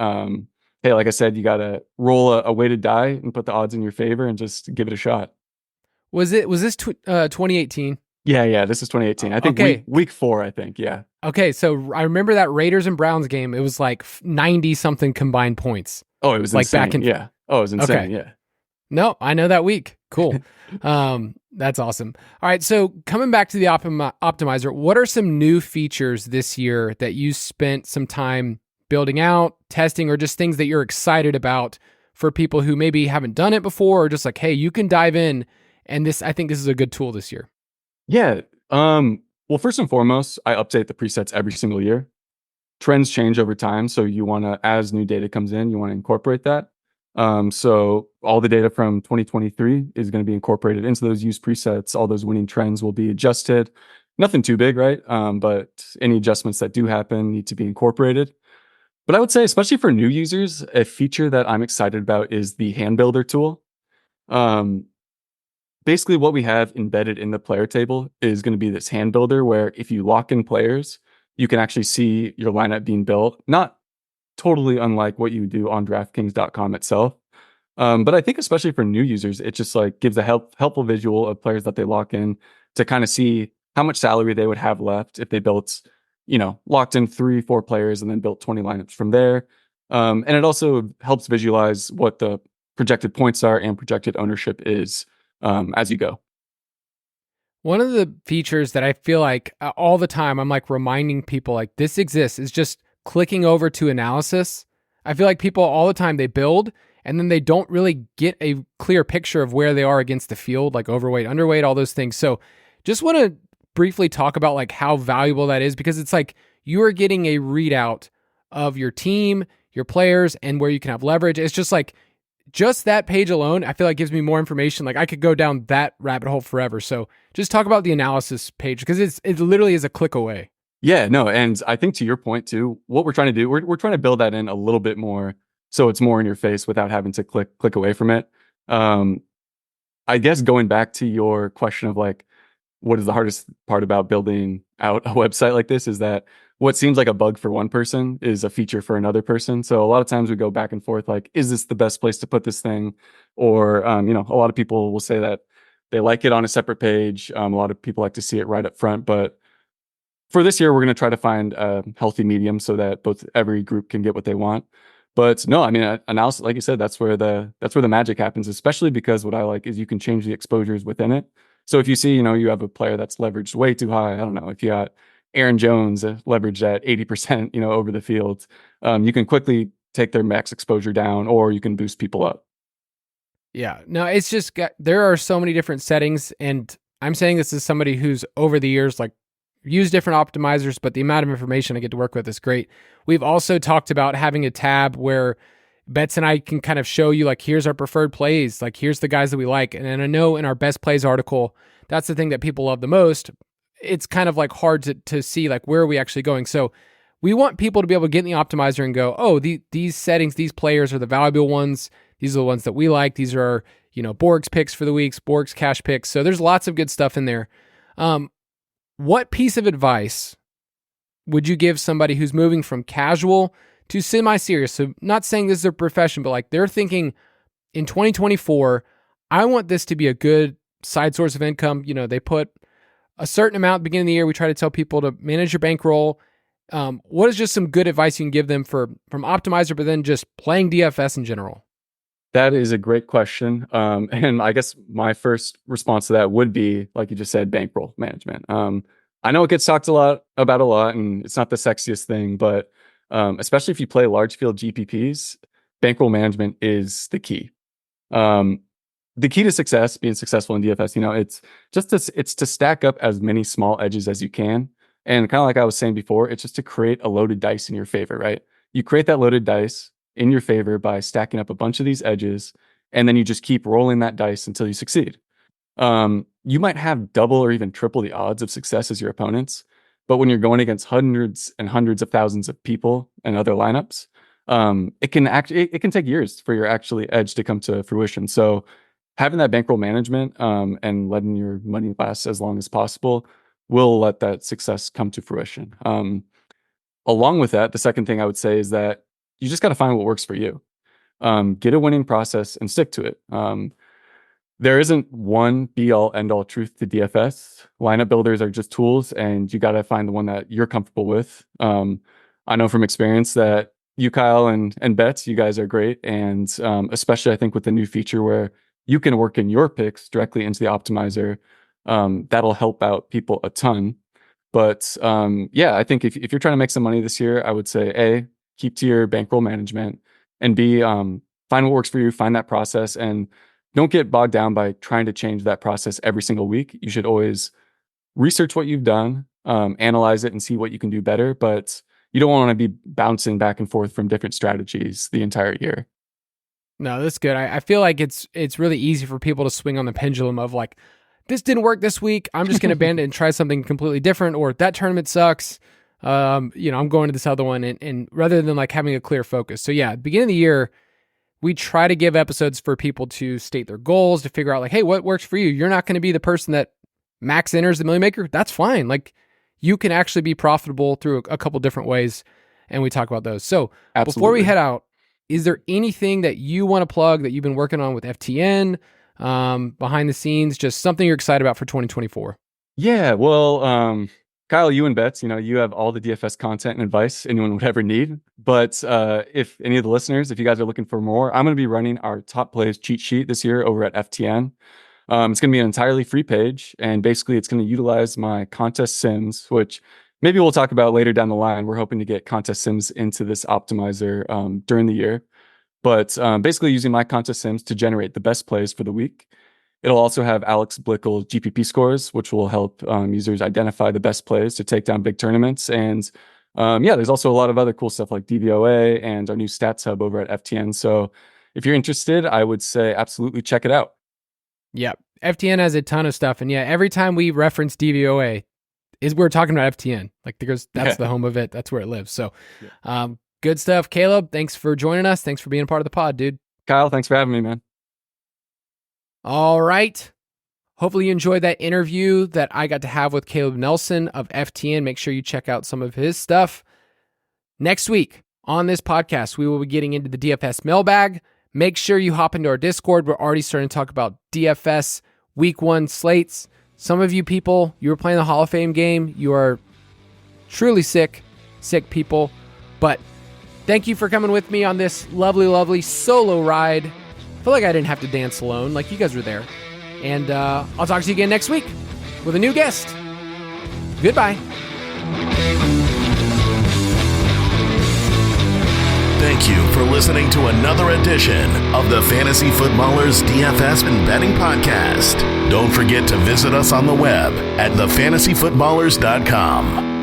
hey, like I said, you got to roll a weighted die and put the odds in your favor and just give it a shot. Was this 2018? Yeah, this is 2018. I think week 4, I think, yeah. Okay, so I remember that Raiders and Browns game. It was like 90-something combined points. Oh, it was like insane. Back in. Yeah. Oh, it was insane. Okay. Yeah. No, I know that week. Cool. That's awesome. All right, so coming back to the Optimizer, what are some new features this year that you spent some time building out, testing, or just things that you're excited about for people who maybe haven't done it before, or just like, hey, you can dive in, and I think this is a good tool this year. Yeah. Well, first and foremost, I update the presets every single year. Trends change over time, so you want to, as new data comes in, you want to incorporate that. So all the data from 2023 is going to be incorporated into those used presets. All those winning trends will be adjusted. Nothing too big, right? But any adjustments that do happen need to be incorporated. But I would say, especially for new users, a feature that I'm excited about is the hand builder tool. Basically what we have embedded in the player table is going to be this hand builder where if you lock in players, you can actually see your lineup being built. Not totally unlike what you do on DraftKings.com itself. But I think especially for new users, it just like gives a helpful visual of players that they lock in to kind of see how much salary they would have left if they built, locked in 3-4 players and then built 20 lineups from there. And it also helps visualize what the projected points are and projected ownership is as you go. One of the features that I feel like all the time, I'm like reminding people like this exists, is just clicking over to analysis. I feel like people all the time, they build and then they don't really get a clear picture of where they are against the field, like overweight, underweight, all those things. So just want to briefly talk about like how valuable that is, because it's like you are getting a readout of your team, your players, and where you can have leverage. It's just like, just that page alone, I feel like gives me more information. Like I could go down that rabbit hole forever. So just talk about the analysis page, because it literally is a click away. Yeah, no. And I think to your point too, what we're trying to do, we're trying to build that in a little bit more so it's more in your face without having to click away from it. I guess going back to your question of like, what is the hardest part about building out a website like this is that what seems like a bug for one person is a feature for another person. So a lot of times we go back and forth, like, is this the best place to put this thing? Or, a lot of people will say that they like it on a separate page. A lot of people like to see it right up front. But for this year, we're going to try to find a healthy medium so that every group can get what they want. But no, I mean, analysis, like you said, that's where the magic happens, especially because what I like is you can change the exposures within it. So if you see, you have a player that's leveraged way too high, I don't know, if you got Aaron Jones leveraged at 80%, over the field, you can quickly take their max exposure down, or you can boost people up. Yeah, no, it's just there are so many different settings, and I'm saying this as somebody who's over the years like used different optimizers, but the amount of information I get to work with is great. We've also talked about having a tab where Betts and I can kind of show you like, here's our preferred plays, like here's the guys that we like. And I know in our best plays article, that's the thing that people love the most. It's kind of like hard to see like where are we actually going. So we want people to be able to get in the optimizer and go, oh, these settings, these players are the valuable ones. These are the ones that we like. These are, Borg's picks for the weeks, Borg's cash picks. So there's lots of good stuff in there. What piece of advice would you give somebody who's moving from casual to semi-serious? So not saying this is their profession, but like they're thinking in 2024, I want this to be a good side source of income. They put a certain amount at the beginning of the year. We try to tell people to manage your bankroll. What is just some good advice you can give them from Optimizer, but then just playing DFS in general? That is a great question. And I guess my first response to that would be, like you just said, bankroll management. I know it gets talked about a lot, and it's not the sexiest thing, but especially if you play large field GPPs, bankroll management is the key. The key to success, being successful in DFS, it's to stack up as many small edges as you can. And kind of like I was saying before, it's just to create a loaded dice in your favor, right? You create that loaded dice in your favor by stacking up a bunch of these edges, and then you just keep rolling that dice until you succeed. You might have double or even triple the odds of success as your opponents, but when you're going against hundreds and hundreds of thousands of people and other lineups, it can take years for your actually edge to come to fruition. So having that bankroll management and letting your money last as long as possible will let that success come to fruition. Along with that, the second thing I would say is that you just got to find what works for you. Get a winning process and stick to it. There isn't one be-all, end-all truth to DFS. Lineup builders are just tools, and you got to find the one that you're comfortable with. I know from experience that you, Kyle, and Betts, you guys are great, and especially I think with the new feature where you can work in your picks directly into the optimizer, that'll help out people a ton. But I think if you're trying to make some money this year, I would say A, keep to your bankroll management, and B, find what works for you, find that process, and don't get bogged down by trying to change that process every single week. You should always research what you've done, analyze it, and see what you can do better. But you don't want to be bouncing back and forth from different strategies the entire year. No, that's good. I feel like it's really easy for people to swing on the pendulum of like, this didn't work this week, I'm just going to abandon it and try something completely different, or that tournament sucks. I'm going to this other one, and rather than like having a clear focus. So yeah, at the beginning of the year, we try to give episodes for people to state their goals, to figure out like, hey, what works for you? You're not going to be the person that max enters the Million Maker. That's fine. Like you can actually be profitable through a couple different ways. And we talk about those. So Absolutely. Before we head out, is there anything that you want to plug that you've been working on with FTN behind the scenes, just something you're excited about for 2024? Yeah, well, Kyle, you and Betts, you have all the DFS content and advice anyone would ever need. But if any of the listeners, if you guys are looking for more, I'm going to be running our top plays cheat sheet this year over at FTN. It's going to be an entirely free page, and basically it's going to utilize my contest sims, which maybe we'll talk about later down the line. We're hoping to get contest sims into this optimizer during the year. But basically using my contest sims to generate the best plays for the week. It'll also have Alex Blickel's GPP scores, which will help users identify the best plays to take down big tournaments. And there's also a lot of other cool stuff like DVOA and our new stats hub over at FTN. So if you're interested, I would say absolutely check it out. Yeah, FTN has a ton of stuff. And yeah, every time we reference DVOA, we're talking about FTN. Like because that's the home of it. That's where it lives. So good stuff. Caleb, thanks for joining us. Thanks for being a part of the pod, dude. Kyle, thanks for having me, man. All right. Hopefully you enjoyed that interview that I got to have with Caleb Nelson of FTN. Make sure you check out some of his stuff. Next week on this podcast, we will be getting into the DFS mailbag. Make sure you hop into our Discord. We're already starting to talk about DFS week 1 slates. Some of you people, you were playing the Hall of Fame game. You are truly sick people. But thank you for coming with me on this lovely, lovely solo ride. I feel like I didn't have to dance alone. Like you guys were there. And I'll talk to you again next week with a new guest. Goodbye. Thank you for listening to another edition of the Fantasy Footballers DFS and Betting Podcast. Don't forget to visit us on the web at thefantasyfootballers.com.